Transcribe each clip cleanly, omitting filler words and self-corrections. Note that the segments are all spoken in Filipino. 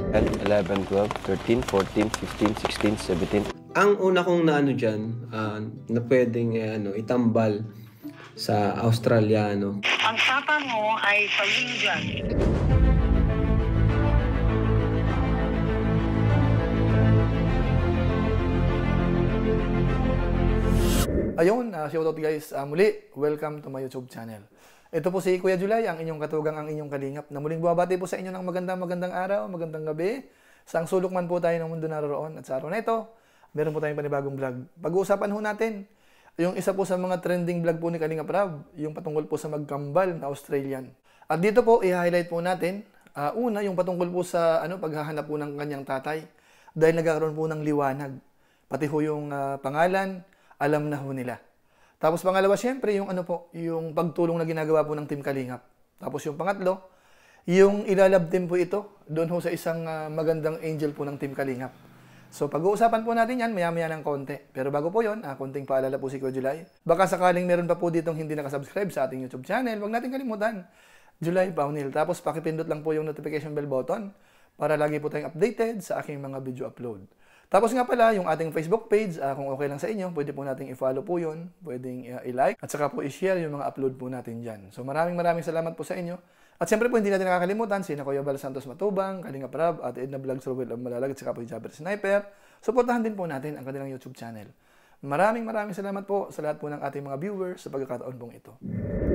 10, 11, 12, 13, 14, 15, 16, 17. Ang una kong naano dyan, na pwedeng itambal sa Australiano. Ang papa mo ay pamilya. Ayun, shoutout guys. Muli, welcome to my YouTube channel. Ito po si Kuya Julay, ang inyong katugang, ang inyong kalingap, na muling buwabati po sa inyo ng magandang araw, magandang gabi. Saang sulok man po tayo ng mundo naroon. At sa araw na ito, meron po tayong panibagong vlog. Pag-uusapan ho natin, yung isa po sa mga trending vlog po ni Kalingap Rab, yung patungkol po sa magkambal na Australian. At dito po, i-highlight po natin, una, yung patungkol po sa paghahanap po ng kanyang tatay. Dahil nagkakaroon po ng liwanag. Pati ho yung pangalan, alam na ho nila. Tapos pangalawa, syempre, yung yung pagtulong na ginagawa po ng Team Kalingap. Tapos yung pangatlo, yung ilalab din po ito, doon ho sa isang magandang angel po ng Team Kalingap. So pag-uusapan po natin yan, maya-maya ng konti. Pero bago po yun, konting paalala po si Kuya Julay. Baka sakaling meron pa po ditong hindi nakasubscribe sa ating YouTube channel, huwag natin kalimutan, Julay Paunil. Tapos pakipindot lang po yung notification bell button para lagi po tayong updated sa aking mga video upload. Tapos nga pala, yung ating Facebook page, kung okay lang sa inyo, pwede po nating i-follow po yun, pwedeng i-like, at saka po i-share yung mga upload po natin dyan. So maraming salamat po sa inyo. At siyempre po, hindi natin nakakalimutan, sina Kuya Bal Santos Matubang, Kalingap Rab, at Edna Vlogs, Ruel of Malalag, at saka po yung Jabber Sniper. Supportahan din po natin ang kanilang YouTube channel. Maraming salamat po sa lahat po ng ating mga viewers sa pagkakataon pong ito.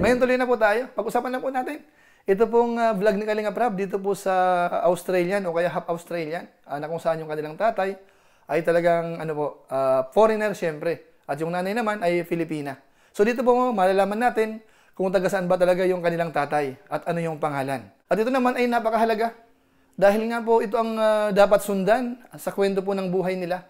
Ngayon tuloy na po tayo, pag-usapan lang po natin. Ito pong vlog ni Kalingap Rab dito po sa Australian o kaya half Australian, na kung saan yung kanilang tatay ay talagang foreigner syempre. At yung nanay naman ay Filipina. So dito po malalaman natin kung taga saan ba talaga yung kanilang tatay at ano yung pangalan. At ito naman ay napakahalaga. Dahil nga po ito ang dapat sundan sa kwento po ng buhay nila.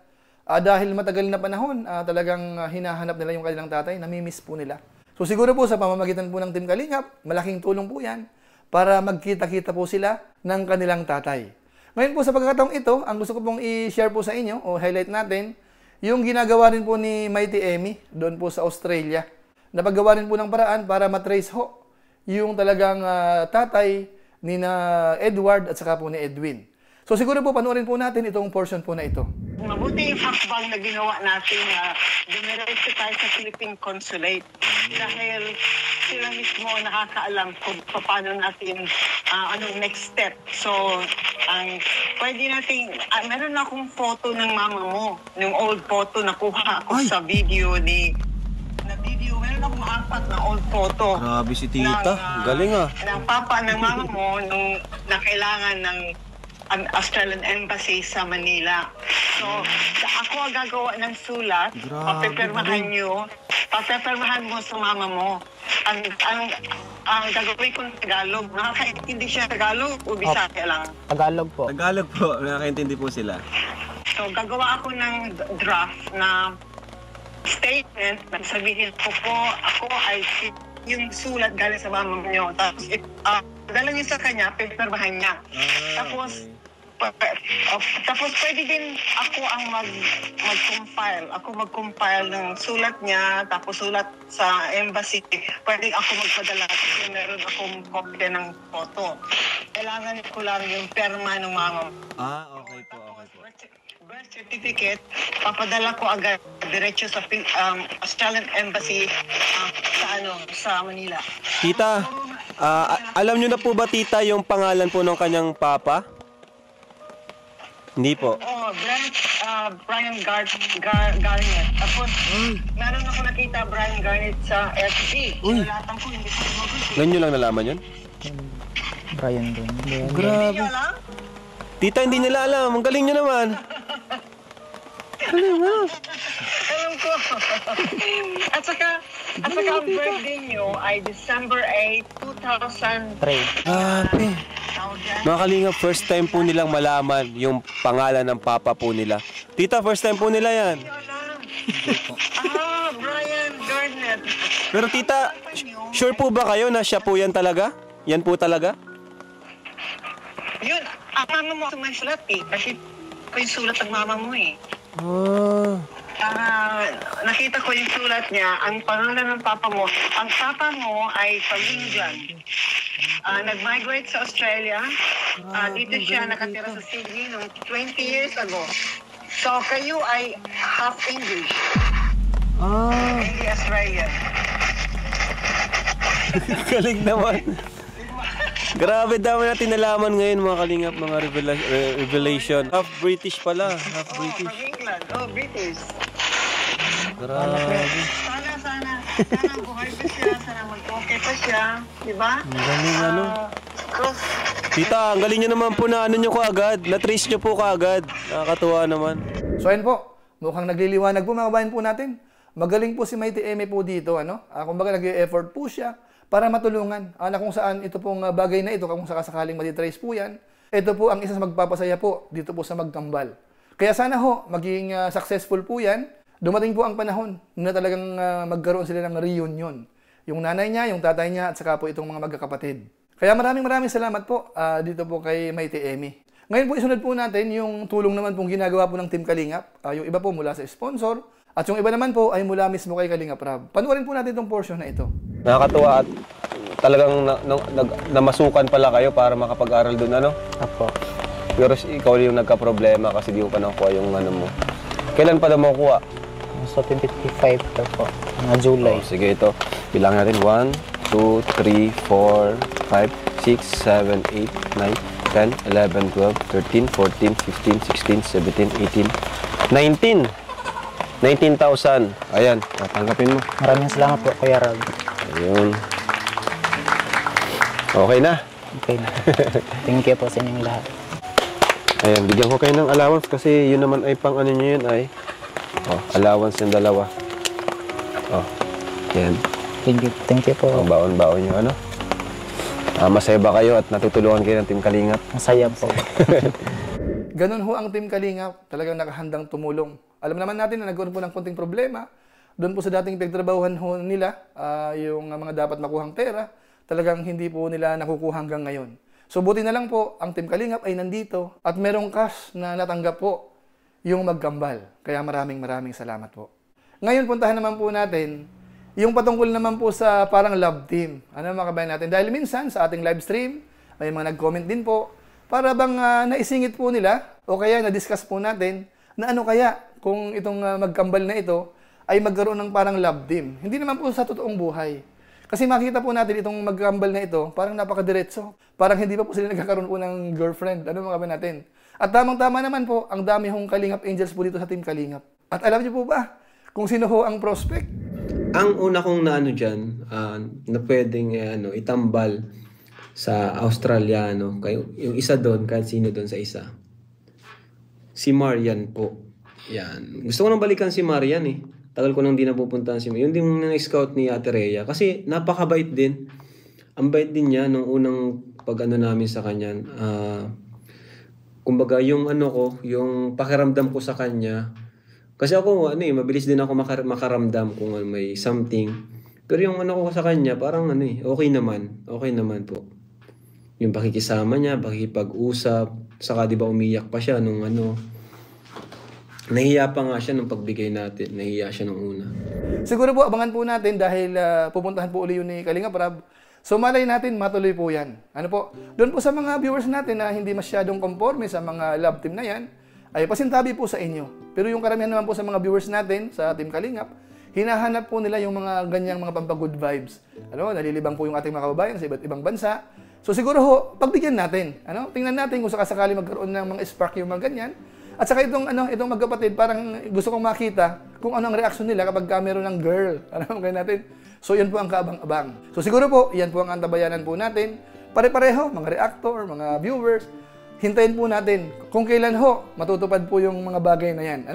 Dahil matagal na panahon, talagang hinahanap nila yung kanilang tatay, namimiss po nila. So siguro po sa pamamagitan po ng Team Kalingap, malaking tulong po yan para magkita-kita po sila ng kanilang tatay. Ngayon po sa pagkakataong ito, ang gusto ko pong i-share po sa inyo o highlight natin, yung ginagawa rin po ni Mighty Emmy doon po sa Australia. Napagawa rin po ng paraan para matrace ho yung talagang tatay ni na Edward at saka po ni Edwin. So siguro po panoorin po natin itong portion po na ito. Mabuti yung hakbang na ginawa natin na dumiretso tayo sa Philippine Consulate dahil sila mismo nakakaalam kung paano natin anong next step. So, pwede natin, meron akong photo ng mama mo, yung old photo na kuha ako sa video meron akong 4 na old photo. Grabe si tita, galing Ng papa ng mama mo nung nakailangan ng Australian Embassy sa Manila. So, ako ang gagawa ng sulat, papepermahan mo sa mama mo. Ang gagawin ko ng Tagalog, nakakaintindi siya Tagalog o Bisaya lang? Tagalog po, nakakaintindi po sila. So, gagawa ako ng draft na statement, sabihin ko po, ako ay yung sulat galing sa mama niyo. Tapos, dala niyo sa kanya, papermahan niya. Tapos pwede din ako ang mag-compile. Ako mag-compile ng sulat niya, tapos sulat sa embassy. Pwede ako magpadala kasi meron akong kopya ng photo. Kailangan ko lang yung perma ng mama. Okay po. Birth certificate, papadala ko agad diretso sa Australian Embassy sa Manila. Tita, alam niyo na po ba tita yung pangalan po ng kanyang papa? Hindi po. Brian Garnet. Tapos, meron ako nakita Brian Garnet sa FB. Sinulatan ko, hindi ko magusto. Ganyan lang nalaman yun? Brian din. Grabe. Hindi alam? Tita, hindi nila alam. Ang galing nyo naman. Alam ko. At saka ang birthday nyo ay December 8, 2003. Grabe. Mga Kalingap, first time po nilang malaman yung pangalan ng papa po nila. Tita, first time po nila yan. Brian Garnet. Pero tita, sure po ba kayo na siya po yan talaga? Yan po talaga? Yun, ang mama mo may sulat kasi yung sulat ng mama mo nakita ko yung sulat niya, ang pangalan ng papa mo ay Pamilyan. nag-migrate sa Australia. Dito siya nakatira sa Sydney noong 20 years ago. So kayo ay half English. Hindi Australian. Galing naman. Grabe, dami natin nalaman ngayon mga kalingap, mga revelation. Half British pala, half British. From England. Oh, British. Grabe. Sana buhay pa siya, sana mag-okay pa siya. Diba? Ang galing ano. Cross. Tita, ang galing nyo naman po na ano nyo kaagad. Na-trace nyo po kaagad. Nakakatuwa naman. So ayun po, mukhang nagliliwanag po mga kabayan po natin. Magaling po si Mighty Eme po dito, ano? Kumbaga nag-e-effort po siya para matulungan. Na kung saan ito pong bagay na ito, kung sakasakaling matitrace po yan, ito po ang isa sa magpapasaya po dito po sa Magkambal. Kaya sana ho, maging successful po yan. Dumating po ang panahon na talagang magkaroon sila ng reunion. Yung nanay niya, yung tatay niya, at saka po itong mga magkakapatid. Kaya maraming salamat po dito po kay Mighty Eme. Ngayon po isunod po natin yung tulong naman pong ginagawa po ng Team Kalingap. Yung iba po mula sa sponsor, at yung iba naman po ay mula mismo kay Kalingap Rab. Panoorin po natin itong portion na ito. Nakakatuwa at talagang namasukan pala kayo para makapag-aral doon, ano? Apo. Pero ikaw yung nagka-problema kasi di mo pa nakuha yung ano mo. Kailan pa daw makukuha? So, 25 daw po. Mga July. Oh, sige, ito. Bilang natin. 1, 2, 3, 4, 5, 6, 7, 8, 9, 10, 11, 12, 13, 14, 15, 16, 17, 18, 19. 19,000. Ayan, tatanggapin mo. Maraming salamat po, Kuya Rab. Ayun. Okay na. Okay na. Thank you po sa inyong lahat. Ayan, bigyan ko kayo ng allowance kasi yun naman ay pang ano nyo yun ay. Oh, allowance yung dalawa. Oh, yan. Thank you po. Oh, baon-baon nyo, ano? Masaya ba kayo at natutulungan kayo ng Team Kalingap? Masaya po. Ganun ho ang Team Kalingap, talagang nakahandang tumulong. Alam naman natin na nagkaroon po ng konting problema. Doon po sa dating pagtrabahuhan ho nila, yung mga dapat makuhang pera, talagang hindi po nila nakukuha hanggang ngayon. So buti na lang po, ang Team Kalingap ay nandito at merong cash na natanggap po yung Magkambal. Kaya maraming salamat po. Ngayon puntahan naman po natin yung patungkol naman po sa parang love team. Ano mga kabayan natin? Dahil minsan sa ating live stream, may mga nag-comment din po para bang naisingit po nila o kaya na-discuss po natin na ano kaya kung itong Magkambal na ito ay magkaroon ng parang love team. Hindi naman po sa totoong buhay. Kasi makita po natin itong Magkambal na ito, parang napakadiretso. Parang hindi pa po sila nagkakaroon po ng girlfriend. Ano mga kabayan natin? At tamang-tama naman po, ang dami hong Kalingap Angels po dito sa Team Kalingap. At alam niyo po ba kung sino ho ang prospect? Ang una kong naano dyan, na pwedeng itambal sa Australiano, yung isa doon, kahit sino doon sa isa. Si Marian po. Yan. Gusto ko nang balikan si Marian eh. Tagal ko nang di napupuntahan si Marian. Yung din na-scout ni Ate Rhea. Kasi napakabait din. Ang bait din niya nung unang pag-ano namin sa kanya. Kumbaga yung yung pakiramdam ko sa kanya. Kasi ako mabilis din ako makaramdam kung may something. Pero yung ko sa kanya parang okay naman. Okay naman po. Yung pakikisama niya, pakikipag-usap, saka 'di ba umiyak pa siya nung nahiya pa nga siya nung pagbigay natin. Nahiya siya nung una. Siguro po abangan po natin dahil pupuntahan po uli yun ni Kalingap Rab. So malay natin matuloy po yan. Ano po? Doon po sa mga viewers natin na hindi masyadong conforme sa mga love team na yan, ay pasintabi po sa inyo. Pero yung karamihan naman po sa mga viewers natin sa Team Kalingap, hinahanap po nila yung mga ganyang mga pampagood vibes. Nalilibang po yung ating mga kababayan sa iba't ibang bansa. So siguro ho, pagbigyan natin. Tingnan natin kung sakasakali magkaroon ng mga spark yung mga ganyan. At saka itong magkapatid, parang gusto kong makita kung ano ang reaksyon nila kapag meron ng girl. Kaya natin. So yan po ang kaabang-abang. So siguro po, yan po ang antabayanan po natin. Pare-pareho, mga reactor, mga viewers. Hintayin po natin kung kailan ho matutupad po yung mga bagay na yan.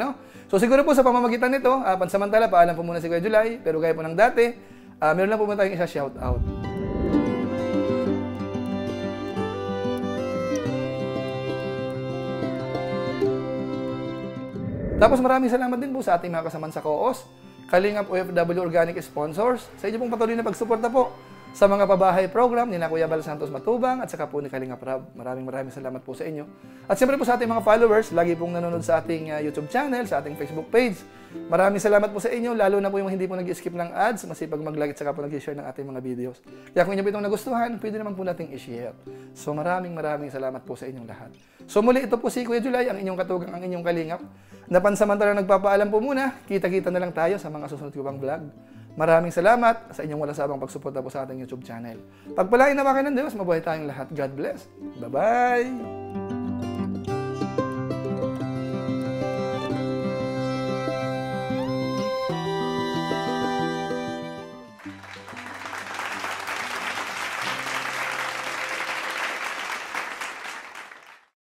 So siguro po sa pamamagitan nito, pansamantala, paalam po muna si Kuya July. Pero gaya po ng dati, meron lang po muna tayong isa shoutout. Tapos maraming salamat din po sa ating mga kasaman sa COOS, Kalingap OFW Organic Sponsors, sa inyo pong patuloy na pagsuporta po sa mga pabahay program ni na Kuya Bal Santos Matubang at saka po ni Kalingap Rab. Maraming salamat po sa inyo. At siyempre po sa ating mga followers, lagi pong nanonood sa ating YouTube channel, sa ating Facebook page. Maraming salamat po sa inyo, lalo na po yung hindi po nag-skip ng ads, masipag mag-like at saka po nag-share ng ating mga videos. Kaya kung inyo po itong nagustuhan, pwede naman po nating i-share. So maraming salamat po sa inyong lahat. So muli, ito po si Kuya Julay, ang inyong katugang, ang inyong kalingap. Napansamantalang nagpapaalam po muna, kita-kita na lang tayo sa mga susunod ko pang vlog. Maraming salamat sa inyong walang sabang pagsuporta po sa ating YouTube channel. Pagpalain naman kayo ng Diyos, mabuhay tayong lahat. God bless. Bye-bye!